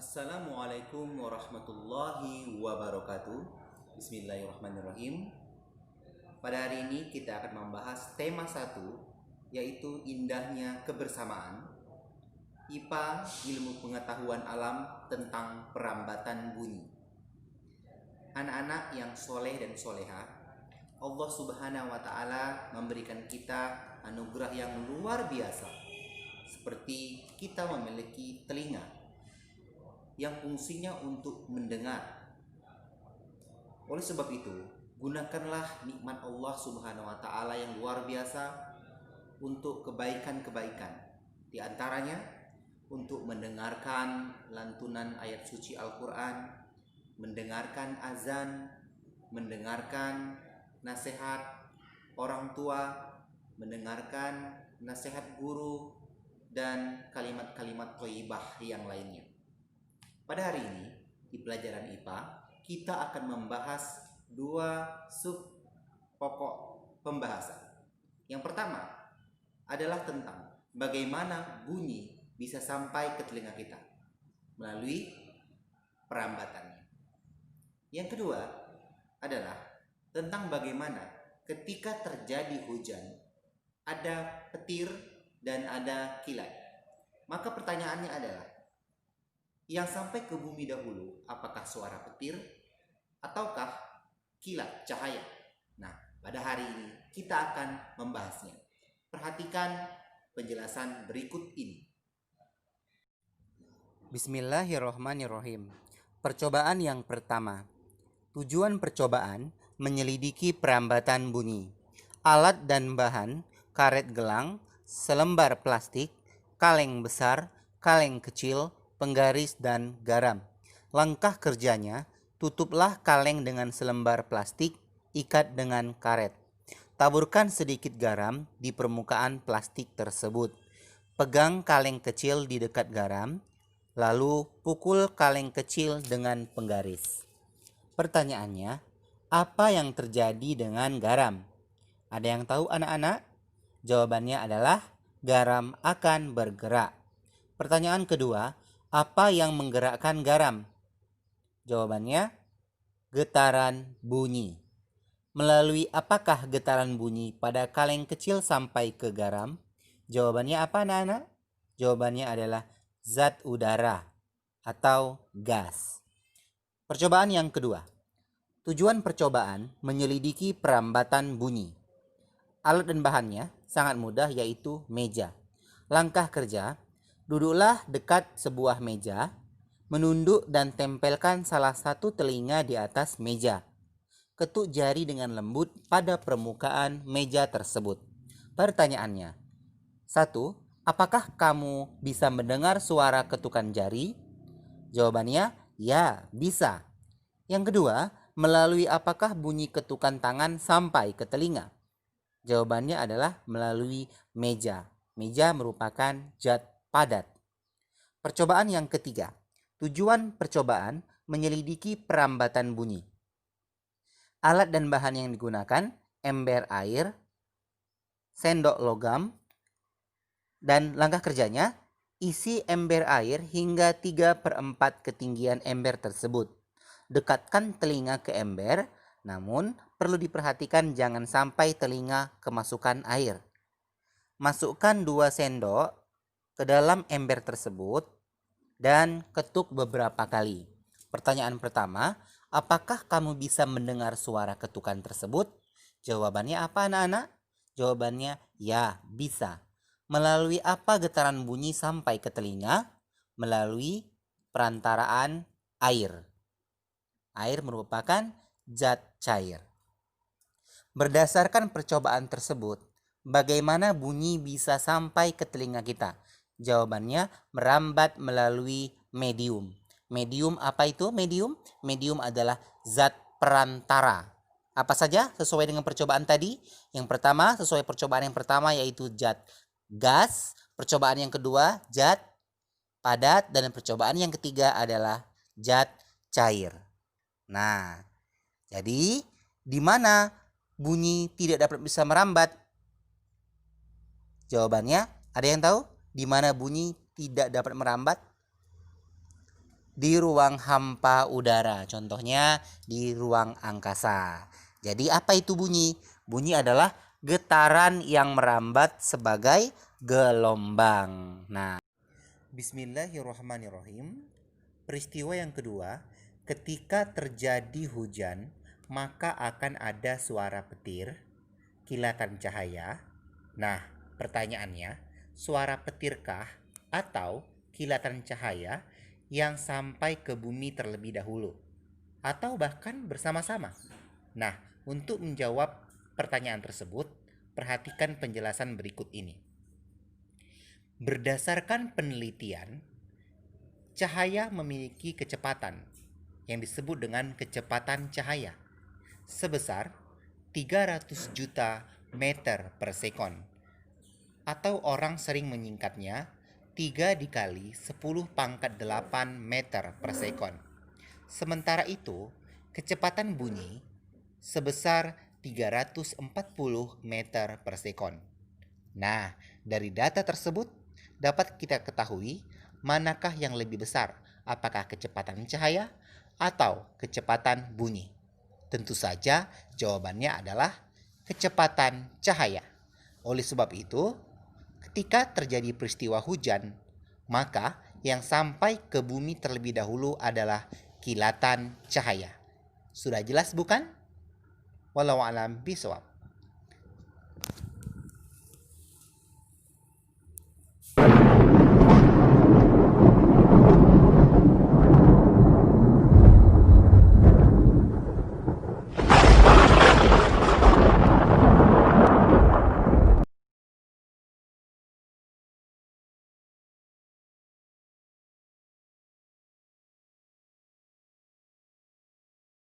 Assalamualaikum warahmatullahi wabarakatuh. Bismillahirrahmanirrahim. Pada hari ini kita akan membahas tema 1, yaitu indahnya kebersamaan. IPA, ilmu pengetahuan alam tentang perambatan bunyi. Anak-anak yang soleh dan soleha, Allah Subhanahu wa Ta'ala memberikan kita anugerah yang luar biasa, seperti kita memiliki telinga yang fungsinya untuk mendengar. Oleh sebab itu, gunakanlah nikmat Allah Subhanahu wa Ta'ala yang luar biasa untuk kebaikan-kebaikan. Di antaranya untuk mendengarkan lantunan ayat suci Al-Quran, mendengarkan azan, mendengarkan nasihat orang tua, mendengarkan nasihat guru, dan kalimat-kalimat thayyibah yang lainnya. Pada hari ini, di pelajaran IPA, kita akan membahas 2 sub pokok pembahasan. Yang pertama adalah tentang bagaimana bunyi bisa sampai ke telinga kita melalui perambatannya. Yang kedua adalah tentang bagaimana ketika terjadi hujan, ada petir dan ada kilat. Maka pertanyaannya adalah, yang sampai ke bumi dahulu, apakah suara petir ataukah kilat cahaya? Nah, pada hari ini kita akan membahasnya. Perhatikan penjelasan berikut ini. Bismillahirrohmanirrohim. Percobaan yang pertama. Tujuan percobaan menyelidiki perambatan bunyi. Alat dan bahan: karet gelang, selembar plastik, kaleng besar, kaleng kecil, penggaris, dan garam. Langkah kerjanya: tutuplah kaleng dengan selembar plastik, ikat dengan karet. Taburkan sedikit garam di permukaan plastik tersebut. Pegang kaleng kecil di dekat garam, lalu pukul kaleng kecil dengan penggaris. Pertanyaannya, apa yang terjadi dengan garam? Ada yang tahu anak-anak? Jawabannya adalah garam akan bergerak. Pertanyaan kedua, apa yang menggerakkan garam? Jawabannya, getaran bunyi. Melalui apakah getaran bunyi pada kaleng kecil sampai ke garam? Jawabannya apa anak-anak? Jawabannya adalah zat udara atau gas. Percobaan yang kedua. Tujuan percobaan menyelidiki perambatan bunyi. Alat dan bahannya sangat mudah, yaitu meja. Langkah kerja: duduklah dekat sebuah meja, menunduk dan tempelkan salah satu telinga di atas meja. Ketuk jari dengan lembut pada permukaan meja tersebut. Pertanyaannya, 1. Apakah kamu bisa mendengar suara ketukan jari? Jawabannya, ya, bisa. Yang kedua, melalui apakah bunyi ketukan tangan sampai ke telinga? Jawabannya adalah melalui meja. Meja merupakan zat padat. Percobaan yang ketiga. Tujuan percobaan menyelidiki perambatan bunyi. Alat dan bahan yang digunakan: ember air, sendok logam, dan langkah kerjanya: isi ember air hingga 3/4 ketinggian ember tersebut. Dekatkan telinga ke ember, namun perlu diperhatikan jangan sampai telinga kemasukan air. Masukkan 2 sendok ke dalam ember tersebut dan ketuk beberapa kali. Pertanyaan pertama, apakah kamu bisa mendengar suara ketukan tersebut? Jawabannya apa anak-anak? Jawabannya ya, bisa. Melalui apa getaran bunyi sampai ke telinga? Melalui perantaraan air. Air merupakan zat cair. Berdasarkan percobaan tersebut, bagaimana bunyi bisa sampai ke telinga kita? Jawabannya merambat melalui medium. Medium apa itu medium? Medium adalah zat perantara. Apa saja sesuai dengan percobaan tadi? Yang pertama, sesuai percobaan yang pertama, yaitu zat gas. Percobaan yang kedua, zat padat. Dan percobaan yang ketiga adalah zat cair. Nah, jadi di mana bunyi tidak dapat bisa merambat? Jawabannya, ada yang tahu di mana bunyi tidak dapat merambat? di ruang hampa udara. Contohnya di ruang angkasa. Jadi apa itu bunyi? Bunyi adalah getaran yang merambat sebagai gelombang. Nah, Bismillahirrahmanirrahim. Peristiwa yang kedua, ketika terjadi hujan, maka akan ada suara petir, kilatan cahaya. Nah, pertanyaannya, suara petirkah atau kilatan cahaya yang sampai ke bumi terlebih dahulu? Atau bahkan bersama-sama? Nah, untuk menjawab pertanyaan tersebut, perhatikan penjelasan berikut ini. Berdasarkan penelitian, cahaya memiliki kecepatan yang disebut dengan kecepatan cahaya sebesar 300 juta meter per sekon, atau orang sering menyingkatnya 3 dikali 10 pangkat 8 meter per sekon. Sementara itu, kecepatan bunyi sebesar 340 meter per sekon. Nah, dari data tersebut dapat kita ketahui manakah yang lebih besar, apakah kecepatan cahaya atau kecepatan bunyi? Tentu saja jawabannya adalah kecepatan cahaya. Oleh sebab itu, ketika terjadi peristiwa hujan, maka yang sampai ke bumi terlebih dahulu adalah kilatan cahaya. Sudah jelas bukan? Wallahu a'lam bishawab.